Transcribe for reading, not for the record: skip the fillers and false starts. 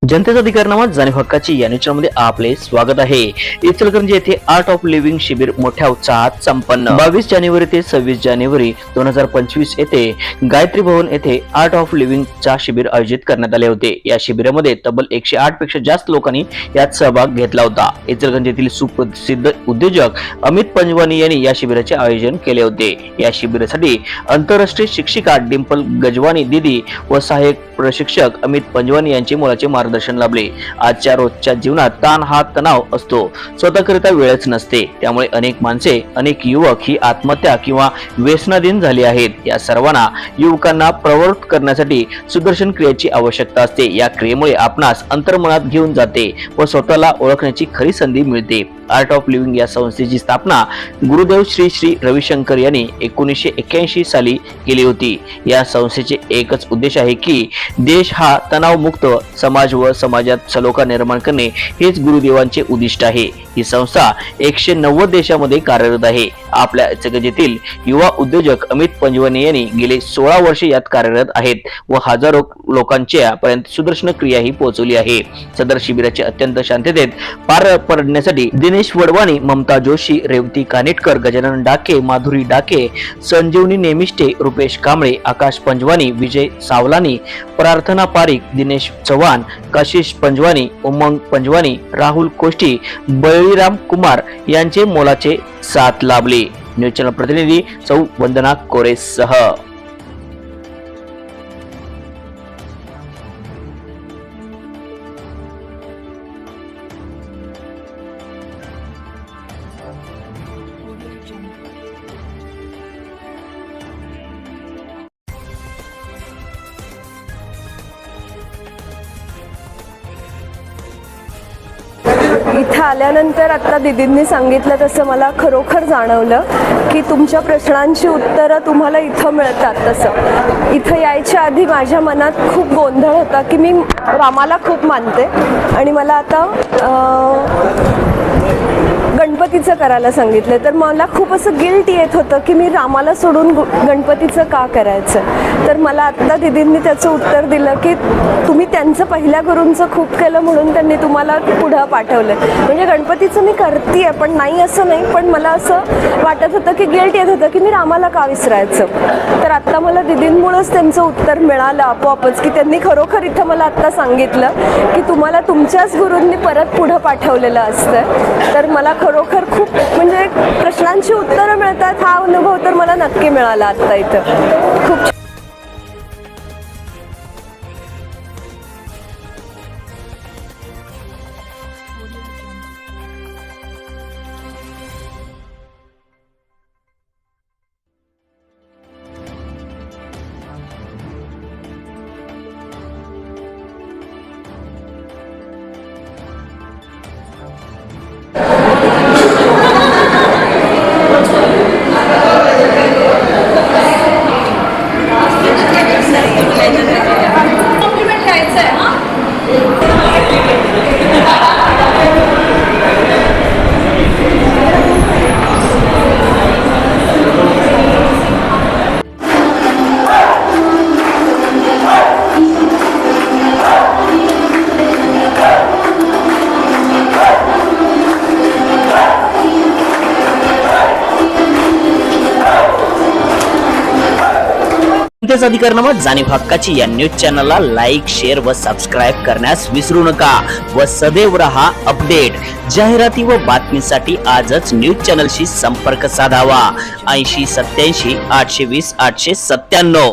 जनतेचा अधिकारनामा जाणीव हक्काची या न्यूजमध्ये आपले स्वागत आहे। इचलकरंजी येथे आर्ट ऑफ लिव्हिंग शिबिर मोठ्या उत्साहात संपन्न। 22 जानेवारी ते 26 जानेवारी 2025 येथे गायत्री भवन येथे आर्ट ऑफ लिव्हिंग चा शिबिर आयोजित करण्यात आले होते। या शिबिरामध्ये तब्बल 108 पेक्षा जास्त लोकांनी यात सहभाग घेतला होता। इचलकरंजी येथील सुप्रसिद्ध उद्योजक अमित पंजवानी यांनी या शिबिराचे आयोजन केले होते। या शिबिरासाठी आंतरराष्ट्रीय शिक्षिका डिंपल गजवानी दीदी व सहाय्यक प्रशिक्षक अमित पंजवानी यांचे मोलाचे मार्गदर्शन लाभले। आजच्या रोजच्या जीवनात ताण हा तणाव असतो, स्वतःकरिता वेळच नसते। त्यामुळे अनेक माणसे, अनेक युवक ही आत्महत्या किंवा व्यसनाधीन झाली आहेत। या सर्वांना युवकांना प्रवृत्त करण्यासाठी सुदर्शन क्रियेची आवश्यकता असते। या क्रियेमुळे आपणास अंतर्मनात घेऊन जाते व स्वतःला ओळखण्याची खरी संधी मिळते। आर्ट ऑफ लिव्हिंग या संस्थेची स्थापना गुरुदेव श्री श्री रविशंकर यांनी 1981 साली केली होती। या संस्थेचे एकच उद्देश आहे की देश हा तणावमुक्त समाज व समाजात सलोखा निर्माण करणे हेच गुरुदेवांचे उद्दिष्ट आहे। ही संस्था 190 देशामध्ये कार्यरत आहे। आपल्या इचलकरंजीतील युवा उद्योजक अमित पंजवानी यांनी गेले 16 वर्षे यात कार्यरत आहेत व हजारो लोकांच्या पर्यंत सुदर्शन क्रिया ही पोहोचवली आहे। सदर शिबिराचे अत्यंत शांततेत पार पडण्यासाठी दिनेश वडवाणी, ममता जोशी, रेवती कानेटकर, गजानन डाके, माधुरी डाके, संजीवनी नेमिष्टे, रुपेश कांबळे, आकाश पंजवानी, विजय सावलानी, प्रार्थना पारिक, दिनेश चव्हाण, कशिश पंजवानी, उमंग पंजवानी, राहुल कोष्टी, बळीराम कुमार यांचे मोलाचे साथ लाभले। न्यूज चॅनल प्रतिनिधी सौ वंदना कोरेसह। इथं आल्यानंतर आता दीदींनी सांगितलं तसं मला खरोखर जाणवलं की तुमच्या प्रश्नांची उत्तरं तुम्हाला इथं मिळतात। तसं इथं यायच्या आधी माझ्या मनात खूप गोंधळ होता की मी रामाला खूप मानते आणि मला आता गणपतीचं करायला सांगितलं, तर मला खूप असं गिल्ट येत होतं की मी रामाला सोडून गणपतीचं का करायचं। तर मला आत्ता दीदींनी त्याचं उत्तर दिलं की तुम्ही त्यांचं पहिल्या गुरूंचं खूप केलं म्हणून त्यांनी तुम्हाला पुढं पाठवलं। म्हणजे गणपतीचं मी करते पण नाही असं नाही, पण मला असं वाटत होतं की गिल्ट येत होतं की मी रामाला का विसरायचं। तर आत्ता मला दीदींमुळेच त्यांचं उत्तर मिळालं आपोआपच की त्यांनी खरोखर इथं मला आत्ता सांगितलं की तुम्हाला तुमच्याच गुरूंनी परत पुढं पाठवलेलं असतं। तर मला खरोखर खूप म्हणजे प्रश्नांची उत्तरं मिळतात हा अनुभव तर मला नक्की मिळाला आता इथं। खूप जनतेचा अधिकारनामा जाणीव हक्काची या न्यूज चॅनलला लाईक, शेअर व सबस्क्राईब करण्यास विसरू नका व सदैव रहा अपडेट। जाहिराती व बातमीसाठी आजच न्यूज चॅनलशी संपर्क साधावा। 80 87 820 897।